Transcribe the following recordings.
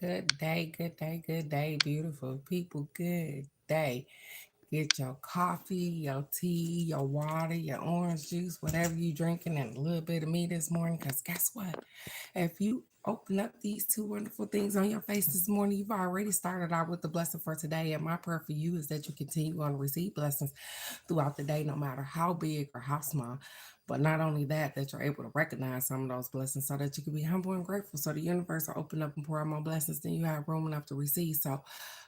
Good day, good day, beautiful people. Good day. Get your coffee, your tea, your water, your orange juice, whatever you drinking, and a little bit of me this morning. Because guess what? If you open up these two wonderful things on your face this morning, you've already started out with the blessing for today. And my prayer for you is that you continue on to receive blessings throughout the day, no matter how big or how small. But not only that, that you're able to recognize some of those blessings so that you can be humble and grateful. So the universe will open up and pour out more blessings than you have room enough to receive. So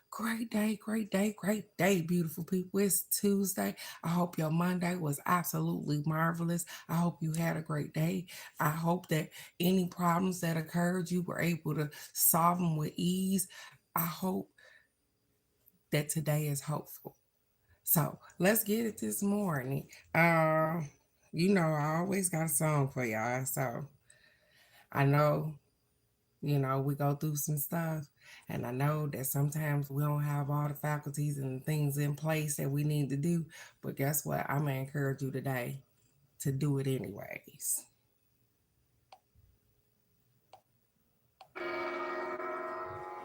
great day, great day, great day, beautiful people. It's Tuesday. I hope your Monday was absolutely marvelous. I hope you had a great day. I hope that any problems that occurred, you were able to solve them with ease. I hope that today is hopeful. So let's get it this morning. I always got a song for y'all. So I know, we go through some stuff, and I know that sometimes we don't have all the faculties and things in place that we need to do. But guess what? I'm gonna encourage you today to do it anyways.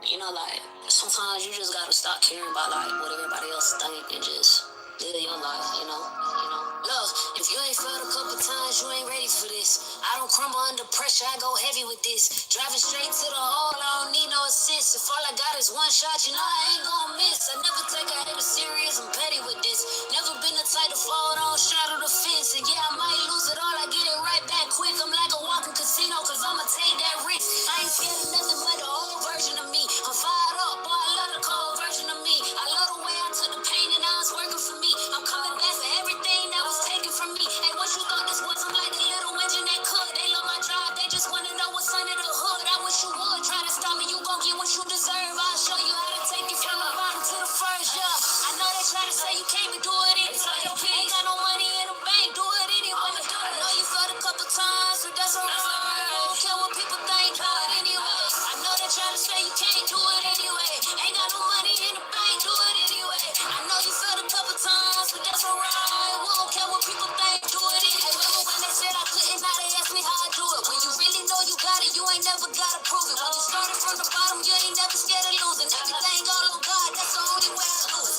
Like sometimes you just gotta stop caring about like what everybody else think and just live your life. Look, if you ain't failed a couple times, you ain't ready for this. I don't crumble under pressure, I go heavy with this. Driving straight to the hole, I don't need no assist. If all I got is one shot, I ain't gonna miss. I never take a hater serious, I'm petty with this. Never been the type to fall, don't straddle the fence. And yeah, I might lose it all, I get it right back quick. I'm like a walking casino, cause I'ma take that risk. I ain't scared of nothing but the old version of me. I'm fired up, boy, I love the cold version of me. I love the way I took the pain and now it's working for me. I'm coming back for everything that was taken from me. Hey, what you thought this was? I'm like the little engine that could. They love my drive, they just wanna know what's under the hood. I wish you would try to stop me, you gon' get what you deserve. I'll show you how to take it from the bottom to the first, yeah. I know they try to say you can't, but do it inside your pig. Ain't got no money in the bank, do it anyway. I know you felt a couple times, so that's alright. I don't care what people think, do it anyway. I know they try to say you can't, do it anyway. Ain't got no money in the bank, do it anyway. I know you felt a couple times, but that's alright. We don't care what people think, do it anyway. Remember when they said I couldn't, now they ask me how I do it. When you really know you got it, you ain't never gotta prove it. When you started from the bottom, you ain't never scared of losing. Everything all on God, that's the only way I lose.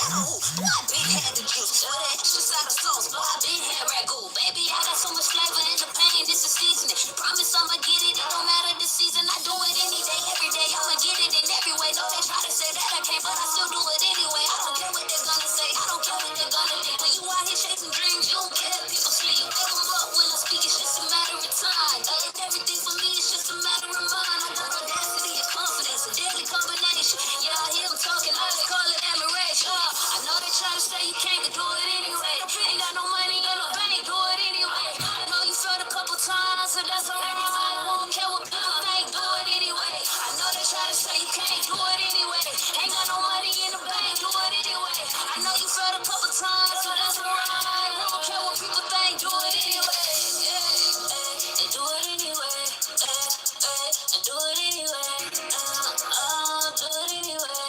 Boy, I been had the juice. With an extra side of sauce, boy, I been had ragu. Baby, I got so much flavor in the pain, this is seasoning. Promise I'ma get it, it don't matter the season. I do it any day, every day. I'ma get it in every way. No, they try to say that I can't, but I still do it anyway. I don't care what they're gonna say, I don't care what they're gonna think. When you out here chasing dreams, you don't care if people sleep. Wake 'em up when I speak, it's just a matter of time. And everything for me, it's just a matter of mind. I got audacity and confidence, a deadly combination. Yeah, I hear them talking, I just call it admiration. I know they try to say you can't, but do it anyway. Ain't got no money in the bank, do it anyway. I know you felt a couple times, so that's alright. I won't care what people think, do it anyway. I know they try to say you can't, do it anyway. Ain't got no money in the bank, do it anyway. I know you felt a couple times, so that's alright. I don't care what people think, do it anyway. Yeah, do it anyway. Do it anyway. Do it anyway. Do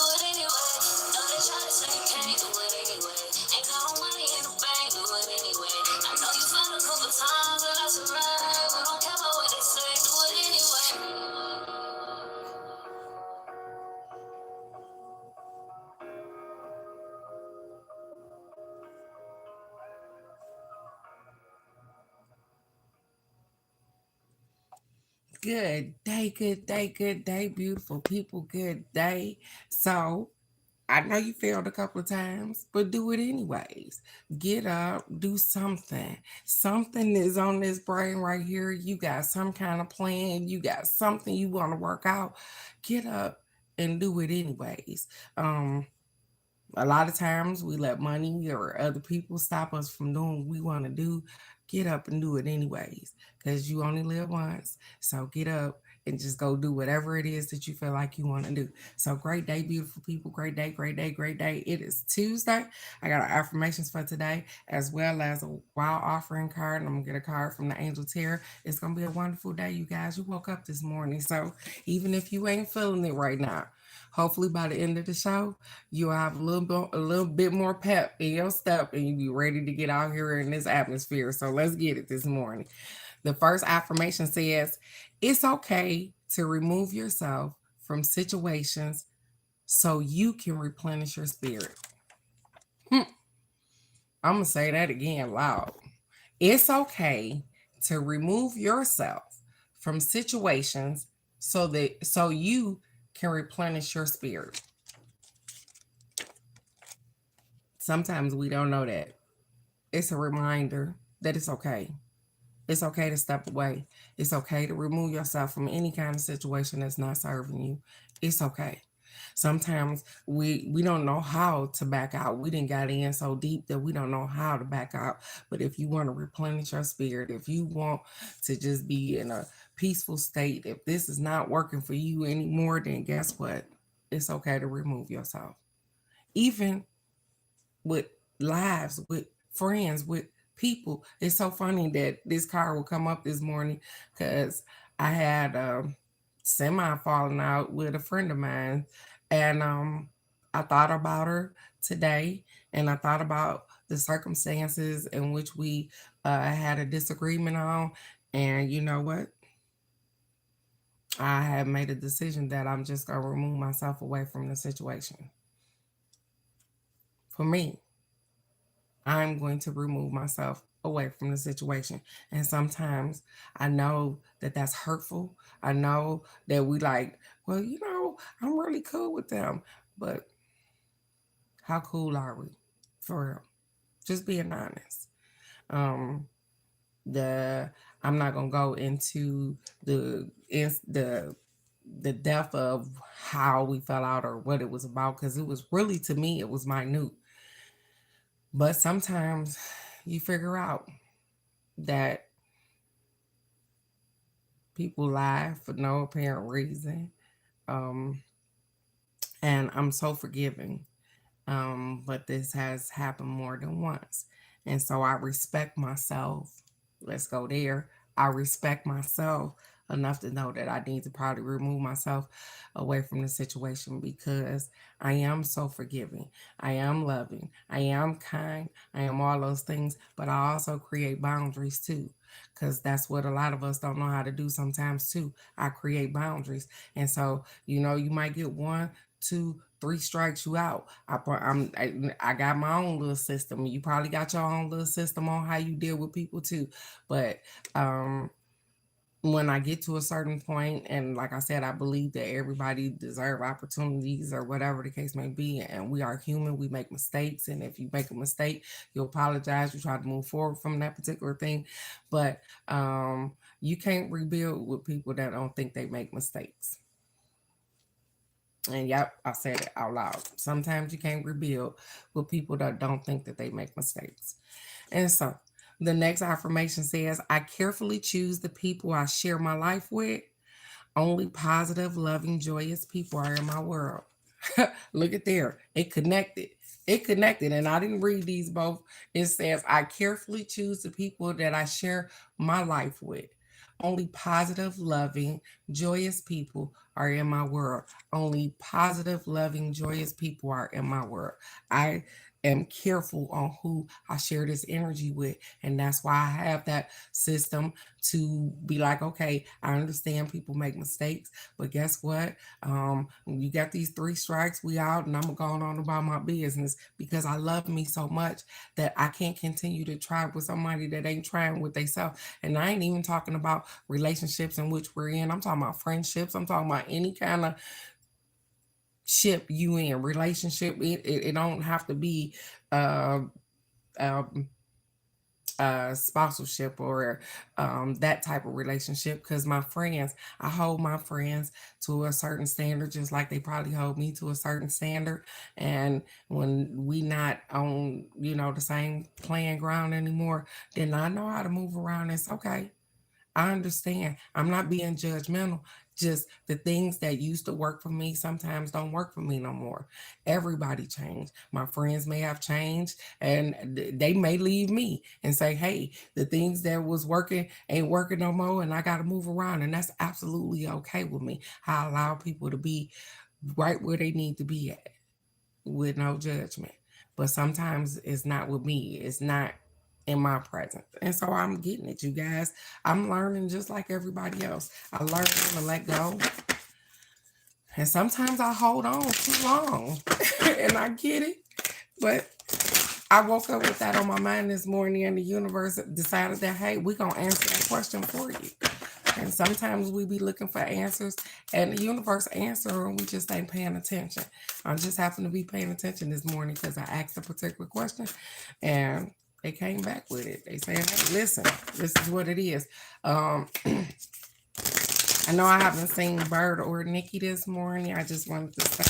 it anyway. No, they try to say you can't do it anyway. Ain't got no money in the bank, do it anyway. I know you felt a couple times, but that's alright. We don't care about what they say, do it anyway. Good day, good day, good day, beautiful people. Good day. So I know you failed a couple of times, but do it anyways. Get up, do something. Something is on this brain right here. You got some kind of plan, you got something you want to work out. Get up and do it anyways. A lot of times we let money or other people stop us from doing what we want to do. Get up and do it anyways, because you only live once. So get up and just go do whatever it is that you feel like you want to do. So great day, beautiful people. Great day, great day, great day. It is Tuesday. I got our affirmations for today, as well as a wild offering card. And I'm gonna get a card from the Angel Terror. It's gonna be a wonderful day, you guys. You woke up this morning. So even if you ain't feeling it right now, hopefully by the end of the show, you'll have a little bit more pep in your step, and you'll be ready to get out here in this atmosphere. So let's get it this morning. The first affirmation says, it's okay to remove yourself from situations so you can replenish your spirit. I'm going to say that again loud. It's okay to remove yourself from situations so you can replenish your spirit. Sometimes we don't know that. It's a reminder that it's okay. It's okay to step away. It's okay to remove yourself from any kind of situation that's not serving you. It's okay. Sometimes we don't know how to back out. We didn't got in so deep that we don't know how to back out. But if you want to replenish your spirit, if you want to just be in a peaceful state, if this is not working for you anymore, then guess what? It's okay to remove yourself. Even with lives, with friends, with people. It's so funny that this car will come up this morning because I had semi falling out with a friend of mine, and I thought about her today, and I thought about the circumstances in which we had a disagreement on, and you know what? I have made a decision that I'm just gonna remove myself away from the situation. For me, I'm going to remove myself away from the situation. And sometimes I know that that's hurtful. I know that we like, well, I'm really cool with them. But how cool are we? For real. Just being honest. Um, the I'm not gonna go into the depth of how we fell out or what it was about, because it was really, to me, it was minute. But sometimes you figure out that people lie for no apparent reason. And I'm so forgiving. But this has happened more than once. And so I respect myself. Let's go there. I respect myself enough to know that I need to probably remove myself away from the situation, because I am so forgiving. I am loving. I am kind. I am all those things. But I also create boundaries too, because that's what a lot of us don't know how to do sometimes too. I create boundaries. And so, you might get 1, 2, 3 strikes, you out. I got my own little system. You probably got your own little system on how you deal with people too. But when I get to a certain point, and like I said, I believe that everybody deserve opportunities or whatever the case may be, and we are human, we make mistakes, and if you make a mistake, you apologize, you try to move forward from that particular thing. But you can't rebuild with people that don't think they make mistakes. And yep, I said it out loud. Sometimes you can't rebuild with people that don't think that they make mistakes. And so the next affirmation says, I carefully choose the people I share my life with. Only positive, loving, joyous people are in my world. Look at there. It connected. It connected. And I didn't read these both. It says, I carefully choose the people that I share my life with. Only positive, loving, joyous people are in my world. Only positive, loving, joyous people are in my world. I am careful on who I share this energy with. And that's why I have that system to be like, okay, I understand people make mistakes, but guess what? You got these 3 strikes, we out, and I'm going on about my business, because I love me so much that I can't continue to try with somebody that ain't trying with themselves. And I ain't even talking about relationships in which we're in. I'm talking about friendships. I'm talking about any kind of ship you in, relationship. It don't have to be sponsorship or that type of relationship, because my friends, I hold my friends to a certain standard, just like they probably hold me to a certain standard. And when we not on the same playing ground anymore, then I know how to move around. It's okay. I understand. I'm not being judgmental. Just the things that used to work for me sometimes don't work for me no more. Everybody changed. My friends may have changed, and they may leave me and say, hey, the things that was working ain't working no more, and I got to move around. And that's absolutely okay with me. I allow people to be right where they need to be at with no judgment. But sometimes it's not with me. It's not in my presence. And so I'm getting it, you guys. I'm learning just like everybody else. I learn to let go. And sometimes I hold on too long. And I get it. But I woke up with that on my mind this morning, and the universe decided that, hey, we're going to answer that question for you. And sometimes we be looking for answers, and the universe answer, and we just ain't paying attention. I just happen to be paying attention this morning because I asked a particular question, and they came back with it. They said, hey, listen, this is what it is. I know I haven't seen Bird or Nikki this morning. I just wanted to say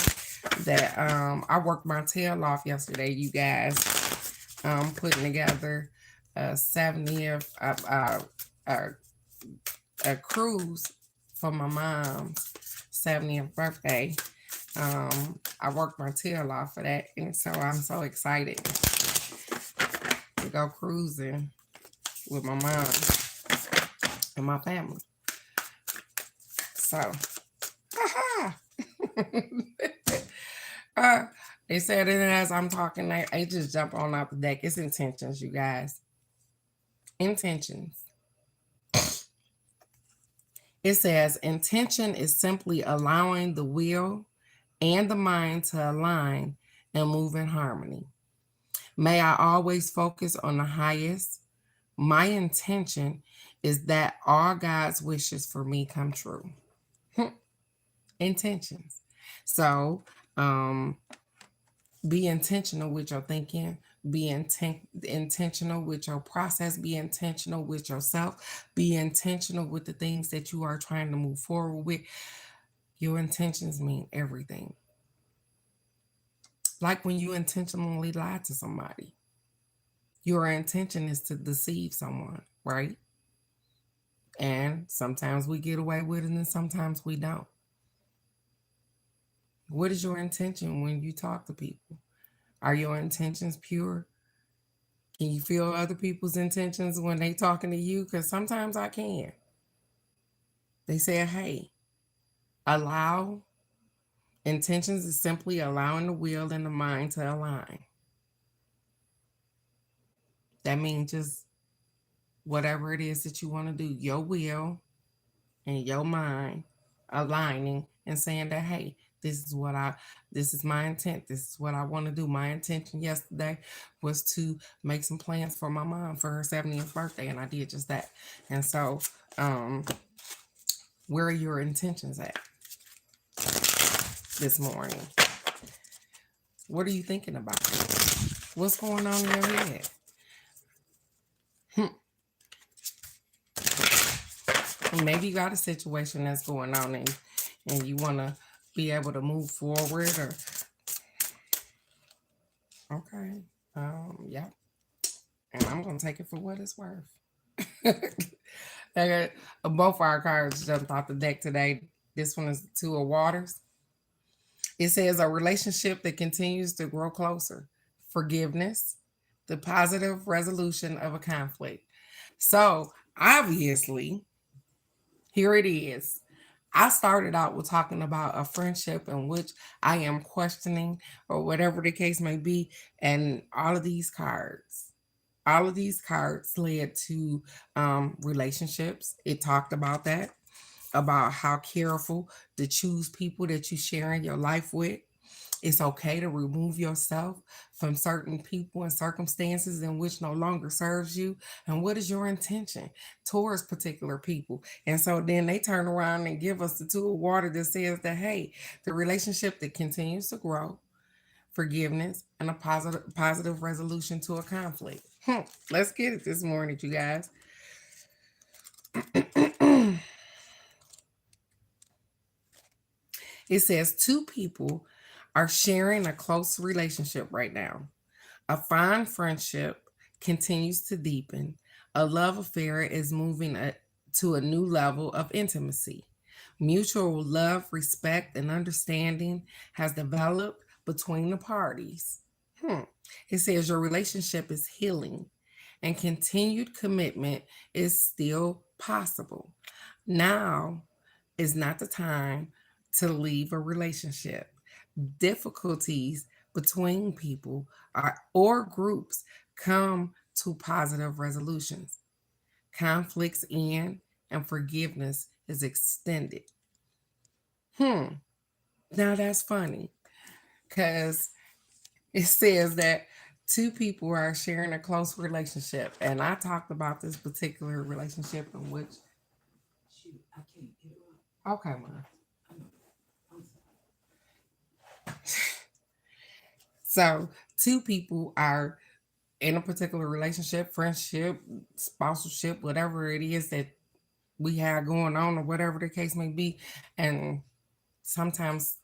that I worked my tail off yesterday, you guys, putting together a 70th a cruise for my mom's 70th birthday. I worked my tail off for that, and so I'm so excited to go cruising with my mom and my family. So, they said it as I'm talking, they just jump on out the deck. It's intentions, you guys. Intentions. It says intention is simply allowing the will and the mind to align and move in harmony. May I always focus on the highest. My intention is that all God's wishes for me come true. Intentions. So, be intentional with your thinking. Be intentional with your process. Be intentional with yourself. Be intentional with the things that you are trying to move forward with. Your intentions mean everything. Like when you intentionally lie to somebody, your intention is to deceive someone, right? And sometimes we get away with it and sometimes we don't. What is your intention when you talk to people? Are your intentions pure? Can you feel other people's intentions when they talking to you? Because sometimes I can. They say, hey, allow. Intentions is simply allowing the will and the mind to align. That means just whatever it is that you want to do, your will and your mind aligning and saying that, hey, this is my intent. This is what I want to do. My intention yesterday was to make some plans for my mom for her 70th birthday, and I did just that. And so, where are your intentions at this morning? What are you thinking about? What's going on in your head? Maybe you got a situation that's going on and you want to be able to move forward, or okay, yeah, and I'm gonna take it for what it's worth. Both our cards jumped off the deck today. This one is Two of Waters. It says a relationship that continues to grow closer, forgiveness, the positive resolution of a conflict. So obviously, here it is. I started out with talking about a friendship in which I am questioning, or whatever the case may be, and all of these cards led to relationships. It talked about that, about how careful to choose people that you sharing your life with. It's okay to remove yourself from certain people and circumstances in which no longer serves you. And what is your intention towards particular people? And so then they turn around and give us the Two of Water that says that, hey, the relationship that continues to grow, forgiveness, and a positive resolution to a conflict. Let's get it this morning, you guys. It says two people are sharing a close relationship right now. A fine friendship continues to deepen. A love affair is moving to a new level of intimacy. Mutual love, respect, and understanding has developed between the parties. It says your relationship is healing and continued commitment is still possible. Now is not the time to leave a relationship. Difficulties between people or groups come to positive resolutions. Conflicts end and forgiveness is extended. Now that's funny because it says that two people are sharing a close relationship. And I talked about this particular relationship in which. Shoot, I can't get it up. Okay, Mom. So, two people are in a particular relationship, friendship, sponsorship, whatever it is that we have going on, or whatever the case may be. And sometimes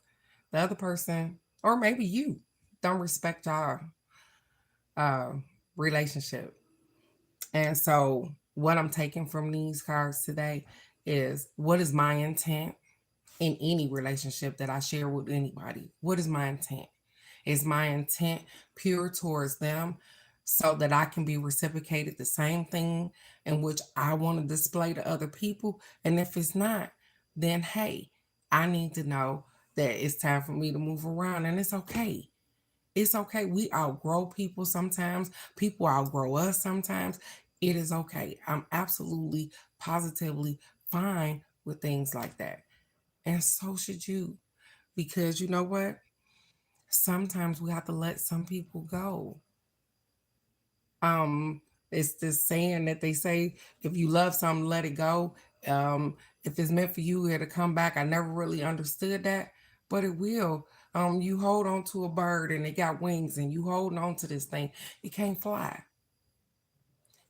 the other person, or maybe you, don't respect our uh, relationship. And so, what I'm taking from these cards today is, what is my intent in any relationship that I share with anybody? What is my intent? Is my intent pure towards them so that I can be reciprocated the same thing in which I want to display to other people? And if it's not, then hey, I need to know that it's time for me to move around, and it's okay. It's okay. We outgrow people sometimes. People outgrow us sometimes. It is okay. I'm absolutely, positively fine with things like that. And so should you. Because you know what? Sometimes we have to let some people go. Um, it's this saying that they say, if you love something, let it go. If it's meant for you, it'll come back. I never really understood that, but it will. You hold on to a bird and it got wings, and you holding on to this thing, it can't fly.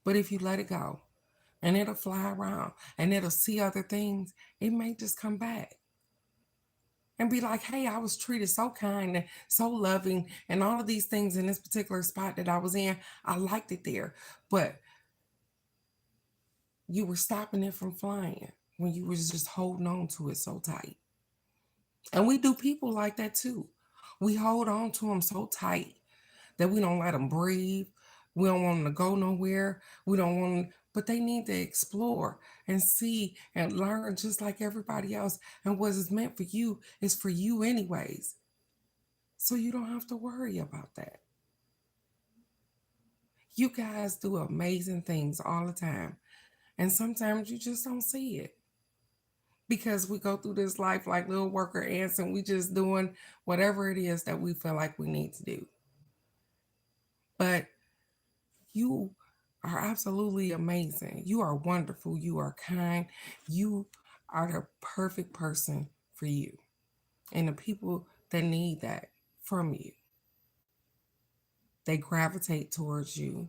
But if you let it go, and it'll fly around and it'll see other things, it may just come back and be like, hey, I was treated so kind and so loving and all of these things in this particular spot that I was in. I liked it there. But you were stopping it from flying when you was just holding on to it so tight. And we do people like that too. We hold on to them so tight that we don't let them breathe. We don't want them to go nowhere. We don't want them, but they need to explore and see and learn just like everybody else. And what is meant for you is for you anyways. So you don't have to worry about that. You guys do amazing things all the time. And sometimes you just don't see it. Because we go through this life like little worker ants, and we just doing whatever it is that we feel like we need to do. But you are absolutely amazing. You are wonderful. You are kind. You are the perfect person for you and the people that need that from you. They gravitate towards you.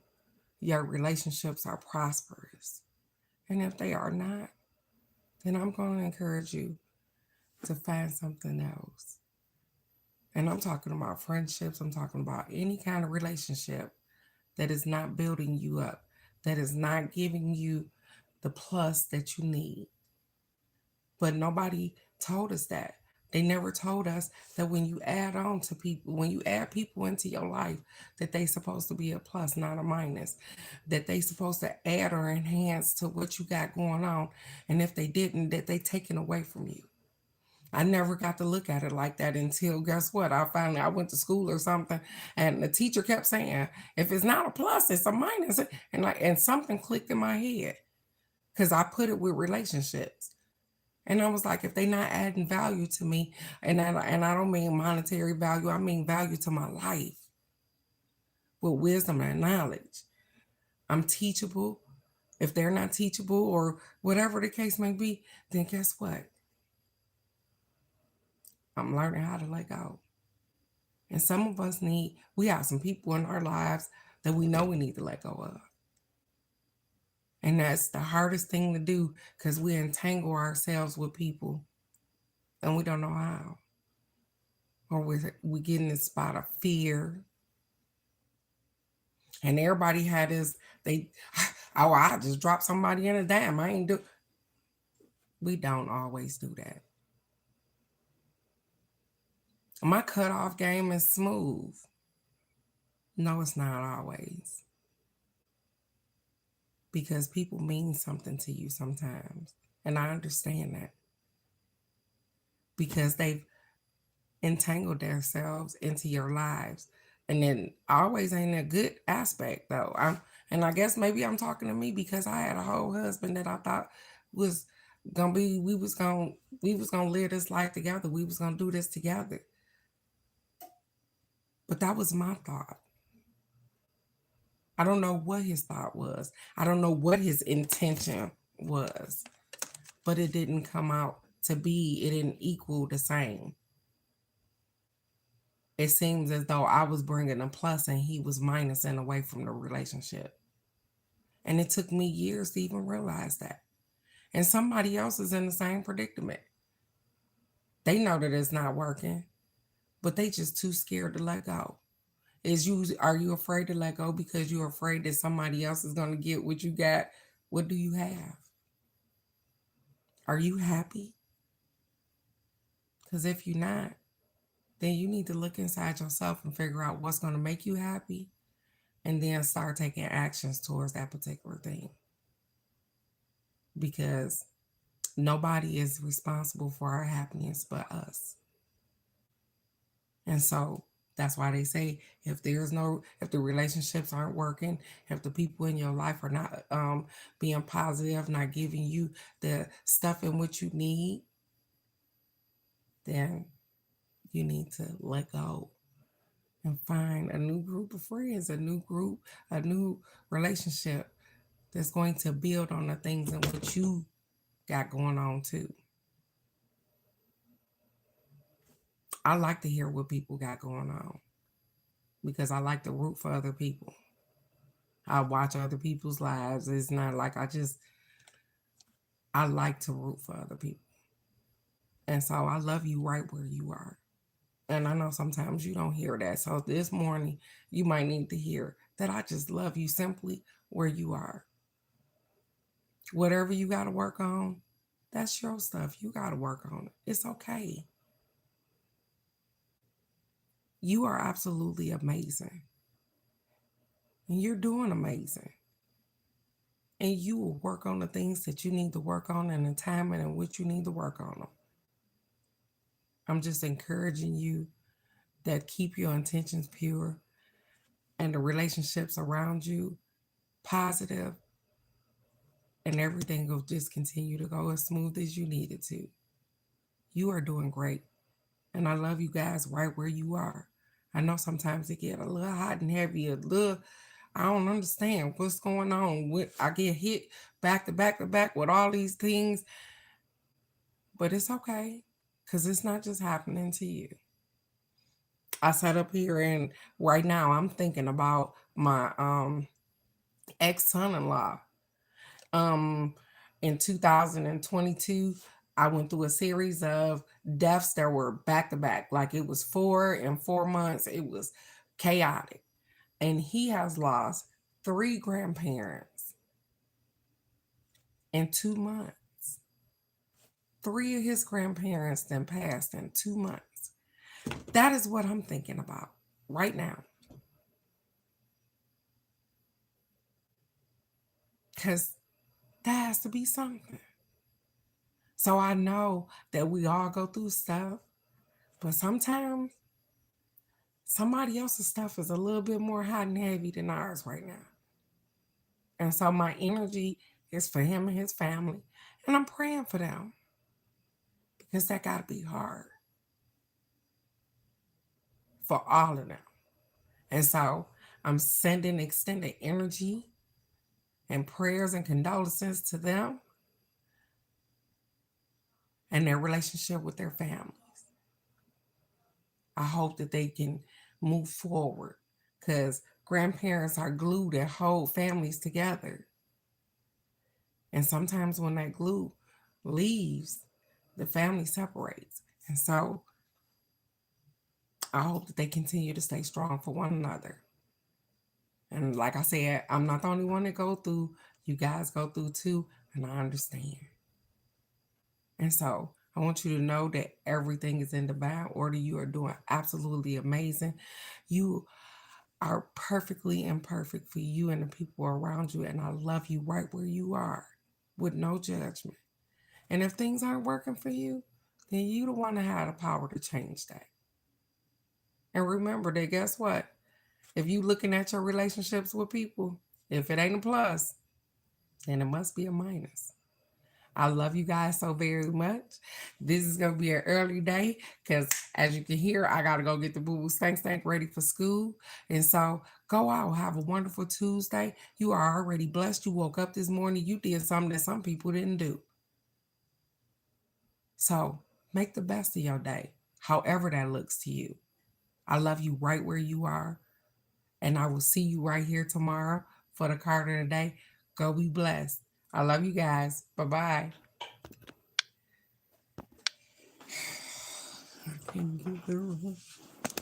Your relationships are prosperous. And if they are not, then I'm going to encourage you to find something else. And I'm talking about friendships. I'm talking about any kind of relationship that is not building you up, that is not giving you the plus that you need. But nobody told us that. They never told us that when you add on to people, when you add people into your life, that they supposed to be a plus, not a minus. That they supposed to add or enhance to what you got going on. And if they didn't, that they taken away from you. I never got to look at it like that until, guess what? I went to school or something, and the teacher kept saying, if it's not a plus, it's a minus. And something clicked in my head because I put it with relationships. And I was like, if they not adding value to me, and I don't mean monetary value, I mean value to my life with wisdom and knowledge. I'm teachable. If they're not teachable or whatever the case may be, then guess what? I'm learning how to let go. And some of us we have some people in our lives that we know we need to let go of. And that's the hardest thing to do because we entangle ourselves with people and we don't know how. Or we get in this spot of fear. And everybody had this, I just dropped somebody in a dime. I ain't do. We don't always do that. My cutoff game is smooth. No, it's not always. Because people mean something to you sometimes. And I understand that. Because they've entangled themselves into your lives. And then always ain't a good aspect though. And I guess maybe I'm talking to me because I had a whole husband that I thought was gonna be we was gonna live this life together. We was gonna do this together. But that was my thought. I don't know what his thought was. I don't know what his intention was. But it didn't come out to be, it didn't equal the same. It seems as though I was bringing a plus and he was minusing away from the relationship. And it took me years to even realize that. And somebody else is in the same predicament. They know that it's not working, but they just too scared to let go. Are you afraid to let go because you're afraid that somebody else is going to get what you got? What do you have? Are you happy? Because if you're not, then you need to look inside yourself and figure out what's going to make you happy and then start taking actions towards that particular thing. Because nobody is responsible for our happiness but us. And so that's why they say if the relationships aren't working, if the people in your life are not being positive, not giving you the stuff in which you need, then you need to let go and find a new group of friends, a new relationship that's going to build on the things in which you got going on too. I like to hear what people got going on because I like to root for other people. I watch other people's lives. It's not like I like to root for other people. And so I love you right where you are. And I know sometimes you don't hear that. So this morning, you might need to hear that I just love you simply where you are. Whatever you got to work on, that's your stuff. You got to work on it. It's okay. You are absolutely amazing. And you're doing amazing. And you will work on the things that you need to work on in the time in which you need to work on them. I'm just encouraging you that keep your intentions pure and the relationships around you positive, and everything will just continue to go as smooth as you need it to. You are doing great. And I love you guys right where you are. I know sometimes it get a little hot and heavy, I don't understand what's going on. I get hit back to back to back with all these things. But it's okay, because it's not just happening to you. I sat up here and right now I'm thinking about my ex-son-in-law. In 2022, I went through a series of deaths that were back to back. Like it was 4 in 4 months. It was chaotic. And he has lost 3 grandparents in 2 months. 3 of his grandparents then passed in 2 months. That is what I'm thinking about right now. Because that has to be something. So I know that we all go through stuff, but sometimes somebody else's stuff is a little bit more hot and heavy than ours right now. And so my energy is for him and his family. And I'm praying for them because that got to be hard for all of them. And so I'm sending extended energy and prayers and condolences to them and their relationship with their families. I hope that they can move forward because grandparents are glue that hold families together. And sometimes when that glue leaves, the family separates. And so I hope that they continue to stay strong for one another. And like I said, I'm not the only one that go through. You guys go through too, and I understand. And so I want you to know that everything is in divine order. You are doing absolutely amazing. You are perfectly imperfect for you and the people around you. And I love you right where you are with no judgment. And if things aren't working for you, then you the one that have the power to change that. And remember that, guess what? If you looking at your relationships with people, If it ain't a plus, then it must be a minus. I love you guys so very much. This is gonna be an early day because, as you can hear, I gotta go get the boo boo stank ready for school. And so, go out, have a wonderful Tuesday. You are already blessed. You woke up this morning. You did something that some people didn't do. So, make the best of your day, however that looks to you. I love you right where you are, and I will see you right here tomorrow for the card of the day. Go be blessed. I love you guys. Bye bye. I can get the